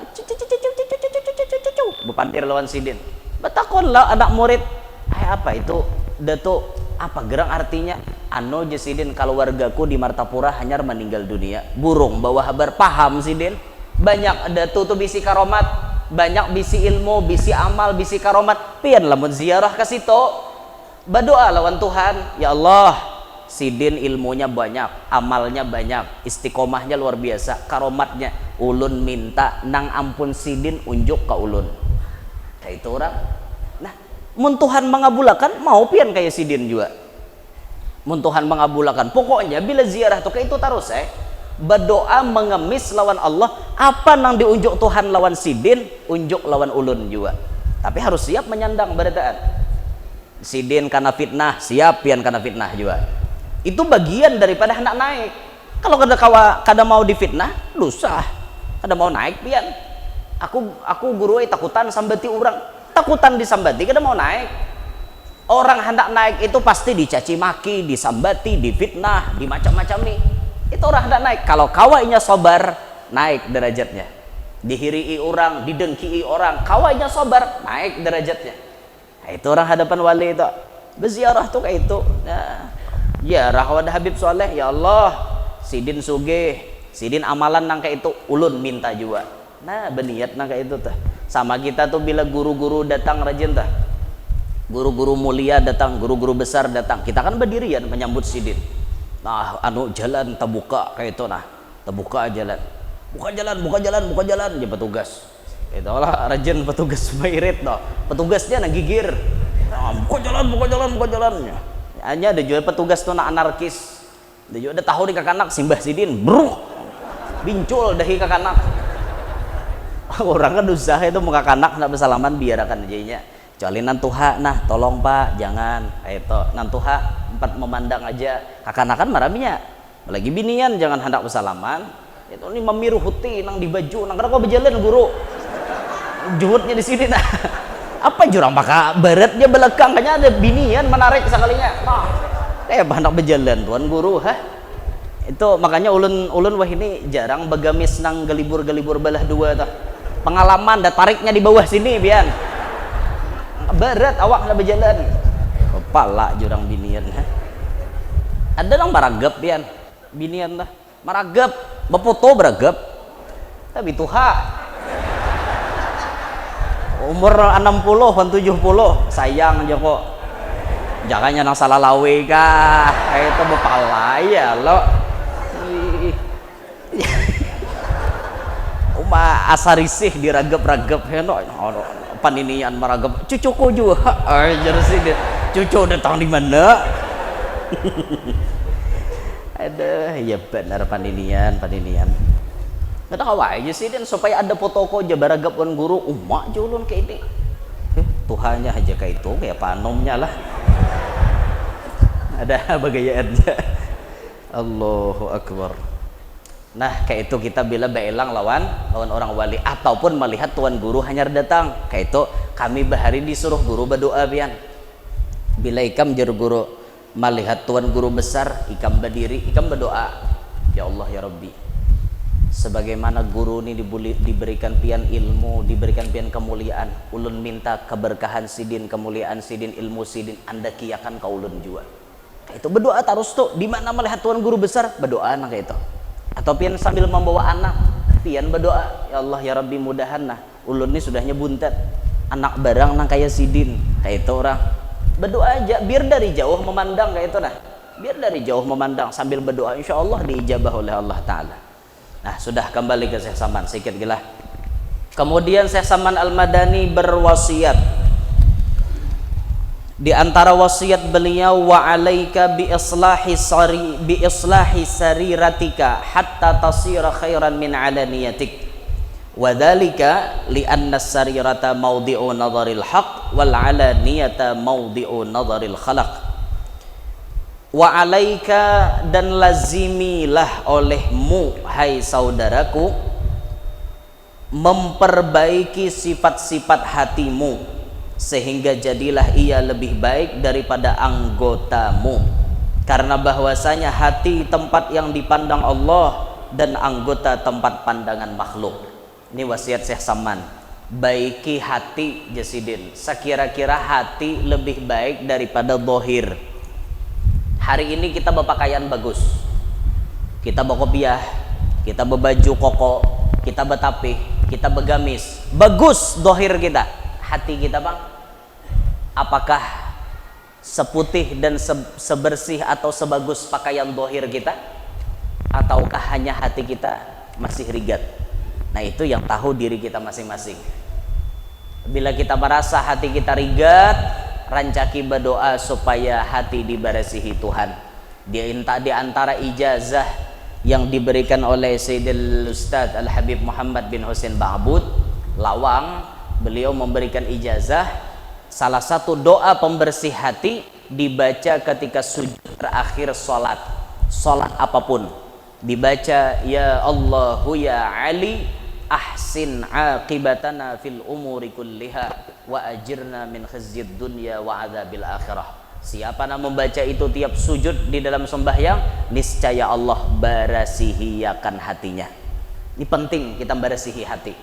[SPEAKER 1] bepantir lawan Sidin. Betakonlah anak murid, apa itu dato apa gerang artinya? Ano je Sidin kalau wargaku di Martapura hanyar meninggal dunia. Burung bawa kabar, paham Sidin. Banyak dato tuh bisi karomat, banyak bisi ilmu, bisi amal, bisi karomat. Pian lamun ziarah ke situ berdoa lawan Tuhan, ya Allah Sidin ilmunya banyak, amalnya banyak, istiqomahnya luar biasa, karomatnya ulun minta nang ampun Sidin unjuk ke ulun kayak itu orang. Nah mun Tuhan mengabulakan mau pian kayak Sidin juga. mun Tuhan mengabulkan. Pokoknya bila ziarah tuh kayak itu terus berdoa mengemis lawan Allah, apa nang diunjuk Tuhan lawan sidin, unjuk lawan ulun juga. Tapi harus siap menyandang berataan. Sidin karena fitnah, siap pian karena fitnah juga. Itu bagian daripada hendak naik. Kalau kada mau difitnah, dosa. Kada mau naik pian. Aku guru takutan sambati orang. Takutan disambati kada mau naik. Orang hendak naik itu pasti dicaci maki, disambati, difitnah, dimacam-macam nih. Itu orang hendak naik. Kalau kawainya sabar, naik derajatnya. Dihirii orang, didengkii orang, kawainya sabar, naik derajatnya. Nah, itu orang hadapan wali itu. Berziarah tuh kayak itu. Nah, ya rahwad Habib Soleh, ya Allah, sidin sugih, sidin amalan nang kayak itu, ulun minta juga. Nah, berniat nang kayak itu tuh. Sama kita tuh bila guru-guru datang rajin tuh. Guru-guru mulia datang, guru-guru besar datang. Kita kan berdirian menyambut sidin. Nah, jalan terbuka kayak itu nah, terbuka jalan, buka jalan dia petugas. Itulah rajin petugas mairit noh. Petugasnya nah gigir. Nah, buka jalan. Hanya ada juga petugas tuh nah anarkis. Dia juga ada tahu di kakanak simbah sidin, bruk, bincul dahi kakanak. Orang kan usaha itu muka kanak nak bersalaman biarkan aja. Kecuali nantuha, nah tolong pak jangan itu nantuha empat memandang aja kakanakan maraminya lagi binian jangan hendak bersalaman itu ini memiru huti nang di baju nang kada kau berjalan guru juhutnya di sini nah apa jurang maka baratnya belakang hanya ada binian menarik sekalinya nah hendak berjalan tuan guru itu makanya ulun wah ini jarang begamis nang gelibur balah dua tuh pengalaman dan tariknya di bawah sini bian berat awak nak berjalan kepala jurang binian ada nang maragap pian binian lah maragap befoto beragap tapi tuha umur 60 70 sayang aja kok jangannya nang salah lawe kah itu bepala ya lo asarisih diragap-ragap heno paninian maragap cucuku juga ajar sih cucu datang di mana ada ya benar paninian nggak tahu aja sih dan supaya ada fotoko aja baragap wan guru umak julun kayak ini Tuhannya aja kayak itu kayak panomnya lah ada bagayaannya Allahu Akbar. Nah kayak itu kita bila beelang lawan orang wali ataupun melihat tuan guru hanya datang kayak itu kami bahari disuruh guru berdoa pian bila ikam juru guru melihat tuan guru besar ikam berdiri ikam berdoa ya Allah ya Rabbi sebagaimana guru ini diberikan pian ilmu diberikan pian kemuliaan ulun minta keberkahan sidin kemuliaan sidin ilmu sidin anda kiakan ka ulun juga kayak itu berdoa terus tuh di mana melihat tuan guru besar berdoa nah kayak itu atau pian sambil membawa anak pian berdoa ya Allah ya Rabbi mudahan nah ulun ini sudahnya buntet anak barang nang kaya sidin kayak itu orang berdoa aja biar dari jauh memandang kayak itu nah biar dari jauh memandang sambil berdoa insya Allah diijabah oleh Allah Ta'ala. Nah sudah kembali ke Syekh Saman sedikit gila kemudian Syekh Saman Al-Madani berwasiat di antara wasiat beliau wa alaika bi islahi sariratika hatta tasira khairan min alaniyatik wa dzalika li anna sarirata mawdi'u nadharil haqq wal alaniyata mawdi'u nadharil khalaq wa alaika dan lazimilah olehmu hai saudaraku memperbaiki sifat-sifat hatimu sehingga jadilah ia lebih baik daripada anggotamu karena bahwasanya hati tempat yang dipandang Allah dan anggota tempat pandangan makhluk. Ini wasiat Syekh Saman baiki hati jasidin sekira-kira hati lebih baik daripada dohir. Hari ini kita berpakaian bagus kita berkopiah kita berbaju koko kita betapih kita begamis bagus dohir kita hati kita bang apakah seputih dan sebersih atau sebagus pakaian dohir kita ataukah hanya hati kita masih rigat. Nah itu yang tahu diri kita masing-masing. Bila kita merasa hati kita rigat rancaki berdoa supaya hati dibarasihi Tuhan Di antara ijazah yang diberikan oleh Sayyidil Ustaz Al-Habib Muhammad bin Husain Ba'bud Lawang, beliau memberikan ijazah salah satu doa pembersih hati dibaca ketika sujud terakhir salat apapun, dibaca ya Allahu ya Ali ahsin aqibatana fil umuri kulliha wa ajirna min khizyid dunya wa adzabil akhirah. Siapa yang membaca itu tiap sujud di dalam sembahyang, niscaya Allah barasihiakan hatinya. Ini penting, kita barasihi hati.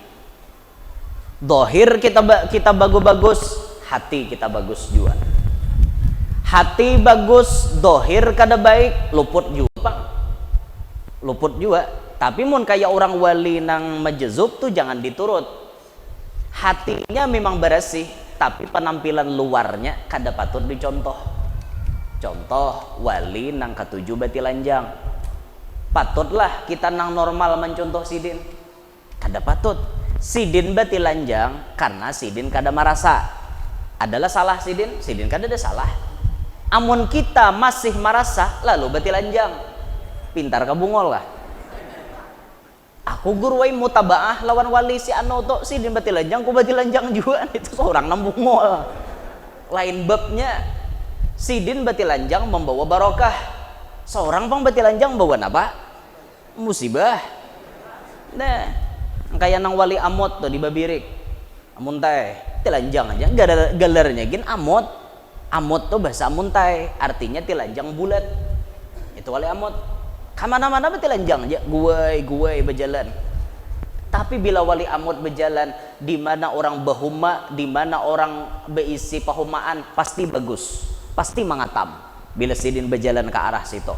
[SPEAKER 1] Dohir kita bagus-bagus, hati kita bagus juga. Hati bagus, dohir kada baik, luput juga. Tapi mun kayak orang wali nang majzub tuh jangan diturut. Hatinya memang bersih, tapi penampilan luarnya kada patut dicontoh. Contoh wali nang ketujuh bati lanjang, patutlah kita nang normal mencontoh sidin, kada patut. Sidin bati lanjang karena sidin kada merasa adalah salah sidin kada ada salah. Amun kita masih merasa lalu bati lanjang, pintar kabungol lah. Aku guruai mutabaah lawan wali si anoto sidin bati lanjang, ku bati lanjang juga, itu seorang nambungol. Lain babnya. Sidin bati lanjang membawa barokah, seorang pang bati lanjang bawa apa? Musibah. Nah, kayak nang wali amot tuh di Babirik, amuntai telanjang aja, gak ada galernya gin amot. Amot tuh bahasa amuntai, artinya telanjang bulat. Itu wali amot. Kamana-mana bati lanjang aja, gue berjalan. Tapi bila wali amot berjalan, di mana orang bahuma, di mana orang beisi pahumaan, pasti bagus. Pasti mengatam bila sidin berjalan ke arah situ.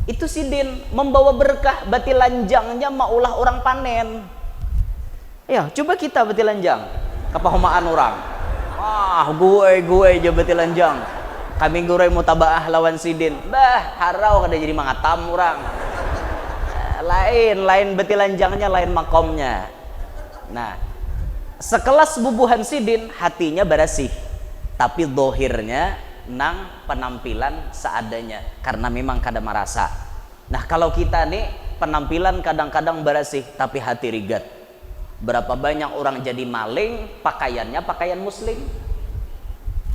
[SPEAKER 1] Itu sidin membawa berkah, bati lanjangnya maulah orang panen. Ya, coba kita bati lanjang kepahumaan orang. Gue aja bati lanjang. Kami gurai mutabaah lawan sidin. Bah, harau kada jadi mengatam orang. Lain bati lanjangnya, lain makomnya. Nah, sekelas bubuhan sidin, hatinya bersih, tapi dohirnya nang penampilan seadanya karena memang kada merasa. Nah, kalau kita nih penampilan kadang-kadang bersih tapi hati rigat. Berapa banyak orang jadi maling, pakaiannya pakaian muslim.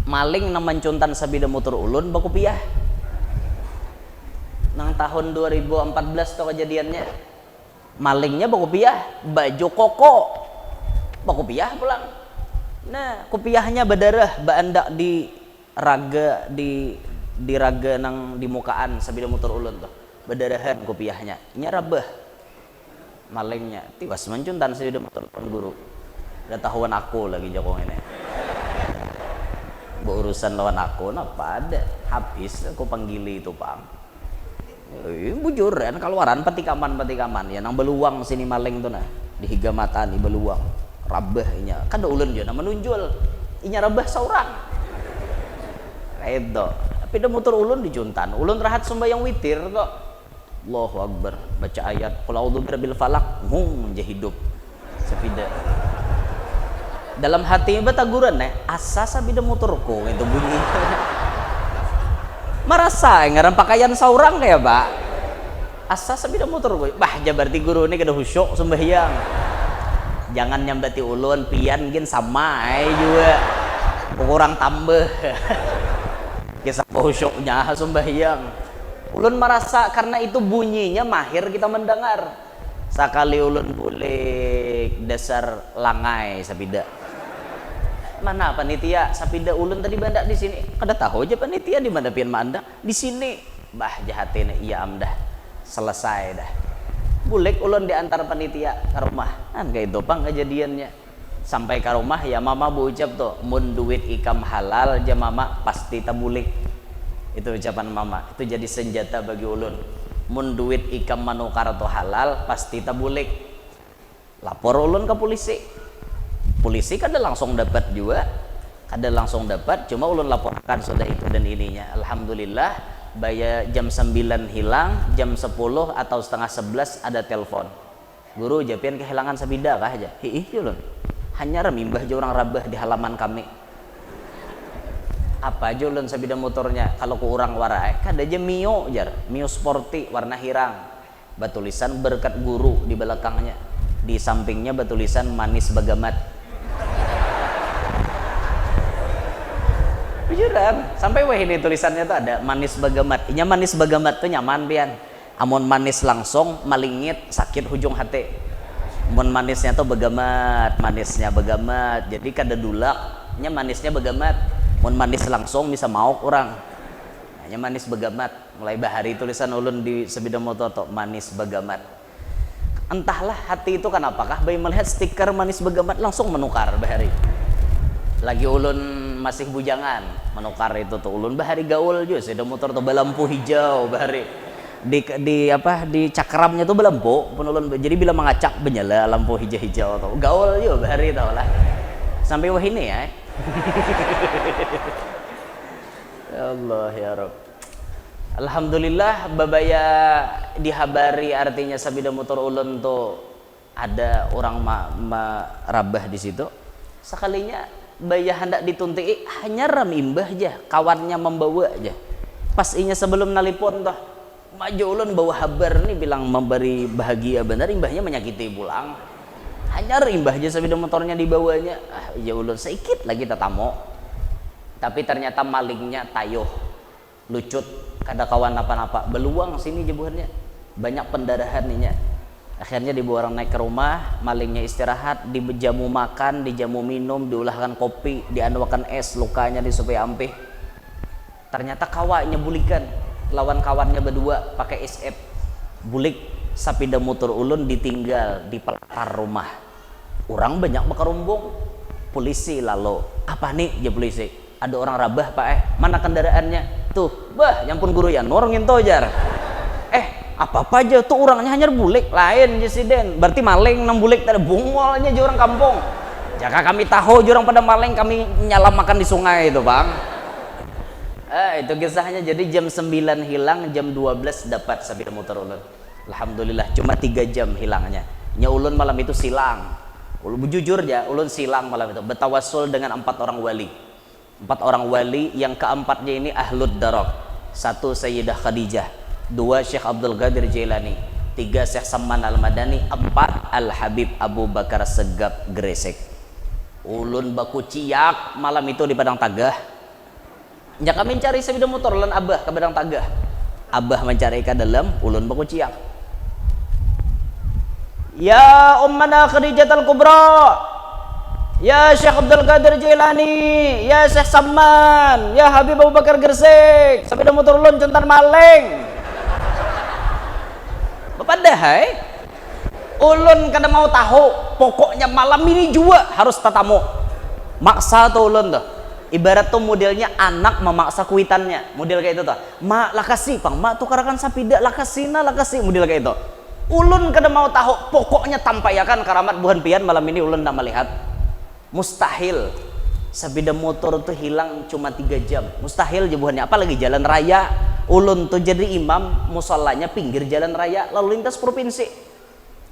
[SPEAKER 1] Maling nang mencuntan sabida motor ulun bakupiah. Nang tahun 2014 tuh kejadiannya. Malingnya bakupiah, baju koko bakupiah pulang. Nah, kupiahnya berdarah, baandak di raga di raga nang di mukaan sabida motor ulun tuh berdarahan kopiahnya nya rabah malingnya tiwas mencuntan sabida motor guru udah tahuan aku lagi jokong ini berurusan lawan aku napa ada habis aku panggili itu pang bujuran keluaran petikaman ya nang beluang sini maling tuh nah di higamatan di beluang rabah inya kan ada ulun juga menunjul inya rabah seorang itu tapi dah motor ulun dijuntan ulun rahat sembahyang witir kok Allahu Akbar baca ayat qul a'udzu birabbil falaq jah hidup sepida dalam hati bataguran asa sabida motorku itu bunyi merasa ngaran pakaian saurang kayak Pak asa sabida motorku bah berarti guru ini kada khusyuk sembahyang jangan nyambati ulun pian gin sama juga kurang tambah kisah khusyuknya sembahyang ulun merasa karena itu bunyinya mahir kita mendengar sakali ulun boleh dasar langai sapida mana panitia sapida ulun tadi bandak di sini kada tahu aja panitia di mana pian manda di sini bah jahatin iya amdah selesai dah bulek ulun di antar panitia ke rumah kan kayak itu pang kejadiannya sampai ke rumah ya mama bu ucap tuh mun duit ikam halal aja mama pasti tabulik itu ucapan mama itu jadi senjata bagi ulun mun duit ikam manukar tuh halal pasti tabulik lapor ulun ke polisi kada langsung dapat juga kada langsung dapat cuma ulun laporkan sudah itu dan ininya alhamdulillah bayar jam 9 hilang jam 10 atau setengah 11 ada telepon guru japian kehilangan sabida kah aja ulun hanya remimbah je orang rabah di halaman kami apa aja ulun sabida motornya kalau ku urang warai kada aja Mio jar, Mio Sporty warna hirang, batulisan berkat guru di belakangnya, di sampingnya batulisan manis bagamat. Bejuran sampai wah ini tulisannya tuh ada manis bagamat. Inya manis bagamat tuh nyaman pian. Amun manis langsung malingit sakit hujung hati. Amun manisnya tuh bagamat, manisnya bagamat. Jadi kada dulak, nya manisnya bagamat. Mun manis langsung bisa mau orang. Nya manis bagamat. Mulai bahari tulisan ulun di sebidang motor tuh manis bagamat. Entahlah hati itu kan apakah bayi melihat stiker manis bagamat langsung menukar bahari. Lagi ulun masih bujangan menukar itu tuh ulun bahari gaul juga sepeda motor tuh belampu hijau bahari di apa di cakramnya tuh belampu pun ulun jadi bila mengacak menyala lampu hijau-hijau tuh gaul juga bahari tau lah sampai wah ini ya. Ya Allah ya Rabb. Alhamdulillah babaya dihabari artinya sabida motor ulun tuh ada orang rabah di situ sekalinya bayah hendak ditunti hanya ram imbah aja kawannya membawa aja pas inya sebelum nalipon toh maju ulun bawa habar nih bilang memberi bahagia benar imbahnya menyakiti pulang hanya imbah aja sabida motornya dibawanya ya ulun sedikit lagi tatamu tapi ternyata malingnya tayuh lucut kada kawan apa-apa beluang sini jebuhannya banyak pendarahan ninya. Akhirnya dibawa orang naik ke rumah, malingnya istirahat, dijamu makan, dijamu minum, diulahkan kopi, dianwakan es, lukanya di supaya ampih. Ternyata kawannya bulikan, lawan kawannya berdua pakai isep, bulik sapida motor ulun ditinggal di pelakar rumah. Orang banyak bakarumbung, polisi lalu, apa nih ya polisi? Ada orang rabah pak mana kendaraannya? Tuh, bah, nyampun guru ya, norongin tojar. Apa-apa aja tuh orangnya hanya bulik lain jesiden berarti maling 6 bulik tadi bungolnya jurang kampung jika kami tahu jurang pada maling kami nyalam makan di sungai itu bang itu kisahnya. Jadi jam 9 hilang jam 12 dapat sabida motor ulun alhamdulillah cuma 3 jam hilangnya nya ulun malam itu silang ulun jujur ya ulun silang malam itu bertawassul dengan 4 orang wali 4 orang wali yang keempatnya ini ahlud darok 1 Sayyidah Khadijah 2 Syekh Abdul Qadir Jailani 3 Syekh Saman Al-Madani 4 Al-Habib Abu Bakar Segap Gresik. Ulun baku ciak malam itu di Padang Tagah ya kami cari sepeda motor lan abah ke Padang Tagah abah mencari ke dalam ulun baku ciak ya ummana Khadijatul Kubra ya Syekh Abdul Qadir Jailani ya Syekh Saman ya Habib Abu Bakar Gresik sepeda motor ulun centan maling. Padahal ulun kada mau tahu pokoknya malam ini juga harus tatamu maksa tuh ulun tuh ibarat tuh modelnya anak memaksa kuitannya model kayak itu tuh mak lakasi pang mak tukarakan sapida lakasina lakasi model kayak itu ulun kada mau tahu pokoknya tampayakan karamat buhan pian malam ini ulun ndak melihat mustahil sabida motor tuh hilang cuma 3 jam mustahil jebuhannya apalagi jalan raya ulun tuh jadi imam musallanya pinggir jalan raya lalu lintas provinsi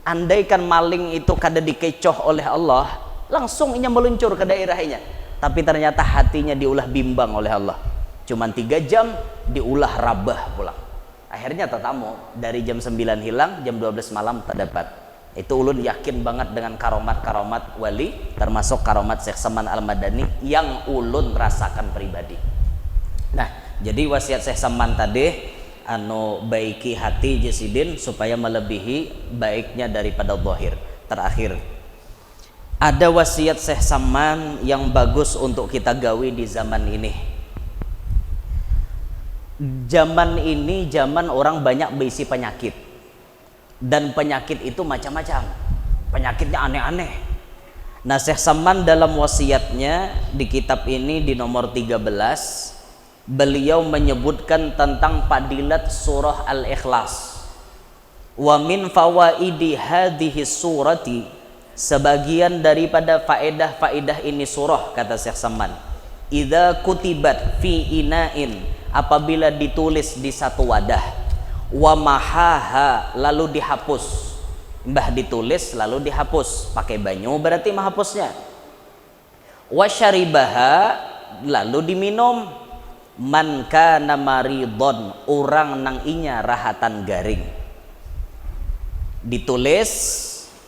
[SPEAKER 1] andaikan maling itu kada dikecoh oleh Allah langsung inya meluncur ke daerahnya tapi ternyata hatinya diulah bimbang oleh Allah cuman 3 jam diulah rabah pulang akhirnya tetamu dari jam 9 hilang jam 12 malam tak dapat itu ulun yakin banget dengan karomat-karomat wali termasuk karomat Syekh Saman Al-Madani yang ulun rasakan pribadi. Nah jadi wasiat Syekh Saman tadi anu baiki hati jesidin supaya melebihi baiknya daripada zahir. Terakhir ada wasiat Syekh Saman yang bagus untuk kita gawi di zaman ini. Zaman ini zaman orang banyak berisi penyakit dan penyakit itu macam-macam penyakitnya aneh-aneh. Nah Syekh Saman dalam wasiatnya di kitab ini di nomor 13 beliau menyebutkan tentang fadilat surah Al-Ikhlas. Wa min fawaidi hadhihi surati sebagian daripada faedah-faedah ini surah kata Syekh Saman idza kutibat fi ina'in apabila ditulis di satu wadah wa mahaha lalu dihapus mbah ditulis lalu dihapus pakai banyu berarti menghapusnya wa syaribaha lalu diminum. Man kana maridon, orang nang inya rahatan garing. Ditulis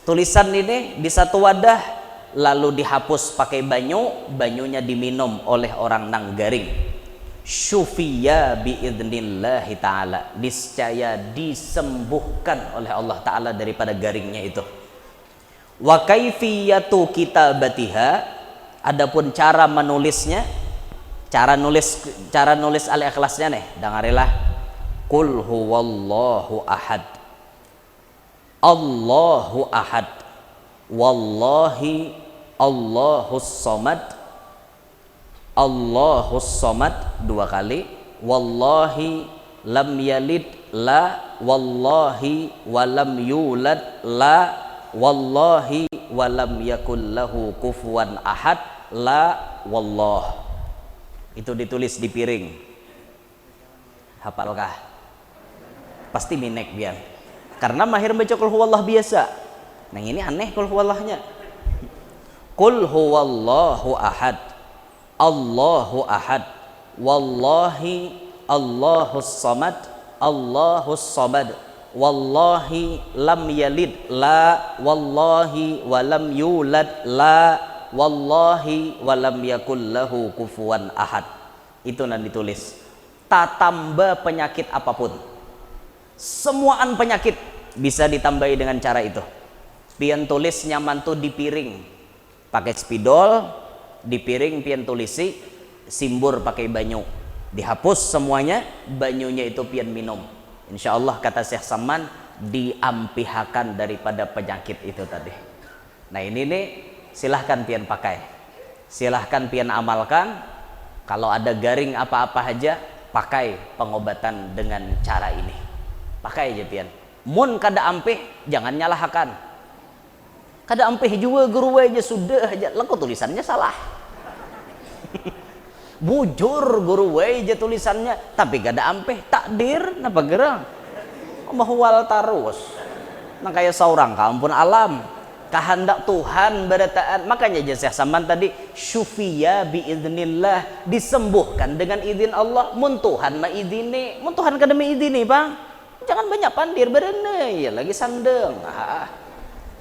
[SPEAKER 1] tulisan ini di satu wadah, lalu dihapus pakai banyu, banyunya diminum oleh orang nang garing. Syufiya biidnillahi ta'ala, niscaya disembuhkan oleh Allah Ta'ala daripada garingnya itu. Wa kaifiyatu kitabatiha, adapun cara menulisnya, cara nulis al-ikhlasnya nih, dengarilah. Qul huwallahu ahad, Allahu ahad, wallahi Allahus samad, Allahus samad 2 kali, wallahi lam yalid la, wallahi walam yulad la, wallahi walam yakul lahu kufuwan ahad la, wallah. Itu ditulis di piring. Hafalkah? Pasti minek biar, karena mahir baca qul huwallah biasa. Nah ini aneh qul huwallahnya. Qul huwallahu ahad, Allahu ahad, wallahi Allahus samad, Allahus samad, wallahi lam yalid la, wallahi walam yulad la, wallahi walam yakul lahu kufuwan ahad. Itu yang ditulis. Tak tambah penyakit apapun, semuaan penyakit bisa ditambahi dengan cara itu. Pian tulis nyaman tuh di piring pakai spidol, di piring pian tulisi, simbur pakai banyu, dihapus semuanya, banyunya itu pian minum. Insya Allah kata Syekh Saman diampihakan daripada penyakit itu tadi. Nah ini nih silahkan pian pakai, silahkan pian amalkan. Kalau ada garing apa-apa aja, pakai pengobatan dengan cara ini, pakai aja pian. Mun kada ampih jangan nyalahkan. Kada ampih juga guru aja sudah aja, laku tulisannya salah. Bujur guru aja tulisannya, tapi kada ampih takdir napa gerang. Mahwal tarus. Nah kayak seorang kampun alam, kehendak Tuhan berataan. Makanya aja Syekh Saman tadi syufiya biidznillah, disembuhkan dengan izin Allah. Mun Tuhan ma izini, mun Tuhan kada ma izini, Bang. Jangan banyak pandir berene, ya lagi sandeng.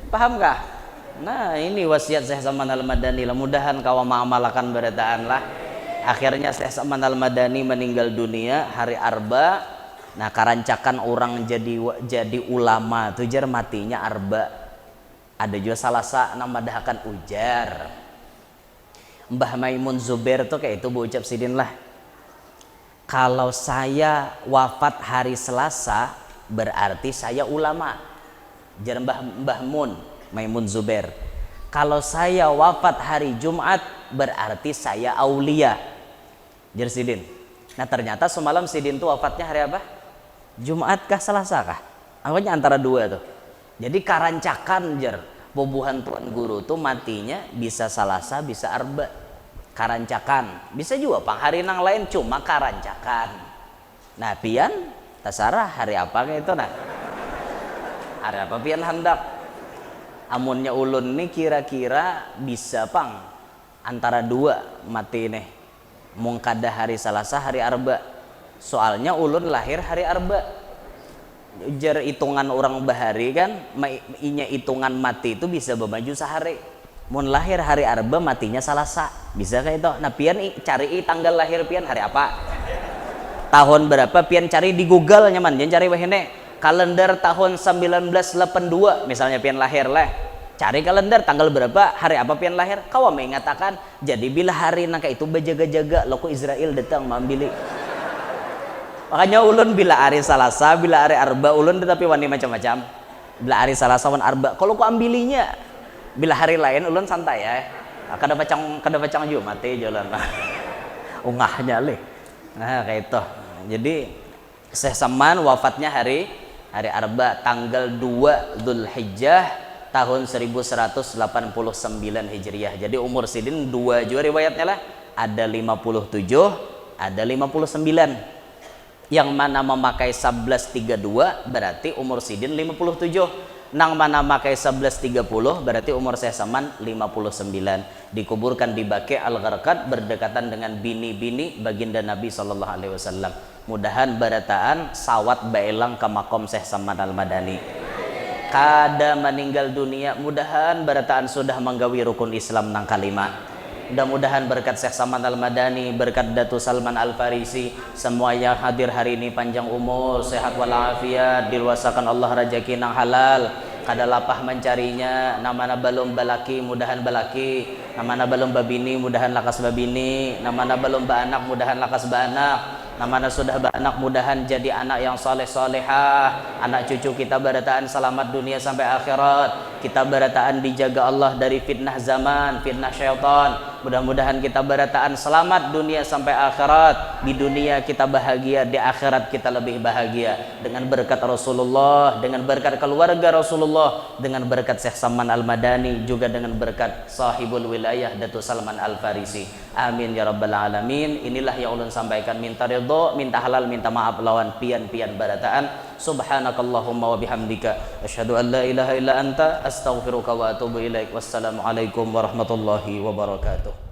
[SPEAKER 1] Paham kah? Nah ini wasiat Syekh Saman Al-Madani, mudahan kau mengamalkan berataan lah. Akhirnya Syekh Saman Al-Madani meninggal dunia hari Arba. Nah karancakan orang jadi ulama tuh jar matinya Arba. Ada juga salah nama dahkan ujar. Mbah Maimun Zubair tuh kayak itu bu ucap sidin lah. Kalau saya wafat hari Selasa berarti saya ulama. Jar Mbah Maimun Zubair. Kalau saya wafat hari Jumat berarti saya aulia. Jar sidin. Nah ternyata semalam sidin tuh wafatnya hari apa? Jumat kah Selasa kah? Awalnya antara dua tuh. Jadi karancakan jar bobuhan tuan guru tuh matinya bisa Selasa bisa Arba. Karancakan. Bisa juga pang hari nang lain cuma karancakan. Nah pian tasarah hari apa itu nah? Hari apa pian hendak? Amunnya ulun nih kira-kira bisa pang antara dua mati nih. Mung kada hari Selasa hari Arba. Soalnya ulun lahir hari Arba. Jar hitungan orang bahari kan, inya hitungan mati itu bisa bermaju sehari. Mun lahir hari Arba matinya Selasa. Bisa kayak itu. Nah pian cari tanggal lahir pian hari apa? Tahun berapa pian cari di Google nyaman. Jangan cari wahene. Kalender tahun 1982 misalnya pian lahir lah, cari kalender tanggal berapa hari apa pian lahir, kau mengatakan jadi bila hari nangka itu berjaga-jaga loko Israel datang mengambil. Makanya ulun bila hari Selasa bila hari Arba ulun tetapi wani macam-macam. Bila hari Selasa wan Arba kalau ku ambilinya, bila hari lain ulun santai ya, kada pacang Jumat jalan ungahnya leh. Nah kayak itu. Jadi Syekh Saman wafatnya hari Arba tanggal 2 Dzulhijjah tahun 1189 Hijriah. Jadi umur sidin dua juga riwayatnya lah. Ada 57, ada 59. Yang mana memakai 1132 berarti umur sidin 57. nang mana makai 11.30 berarti umur saya saman 59. Dikuburkan di Baqi' Al-Gharqad berdekatan dengan bini-bini baginda Nabi sallallahu alaihi wasallam. Mudahan barataan sawat baelang ke makom Syekh Saman Al-Madani. Kada meninggal dunia mudahan barataan sudah menggawi rukun Islam nang kalima. Mudah-mudahan berkat Syekh Saman Al-Madani, berkat Datu Salman Al-Farisi, semua yang hadir hari ini panjang umur, sehat walafiat, diluasakan Allah rezeki nang halal, kada lapah mencarinya, namana belum balaki mudahan balaki, namana belum babini mudahan lakas babini, namana belum baanak mudahan lakas baanak, namana sudah baanak mudahan jadi anak yang soleh solehah, anak cucu kita barataan selamat dunia sampai akhirat, kita barataan dijaga Allah dari fitnah zaman, fitnah syaitan. Mudah-mudahan kita barataan selamat dunia sampai akhirat. Di dunia kita bahagia, di akhirat kita lebih bahagia dengan berkat Rasulullah, dengan berkat keluarga Rasulullah, dengan berkat Syekh Saman Al-Madani, juga dengan berkat sahibul wilayah Datu Salman Al-Farisi. Amin ya rabbal alamin. Inilah yang ulun sampaikan, minta ridho, minta halal, minta maaf lawan pian-pian barataan. Subhanakallahumma wa bihamdika asyhadu an la ilaha illa anta astaghfiruka wa atubu ilaik. Wassalamualaikum warahmatullahi wabarakatuh.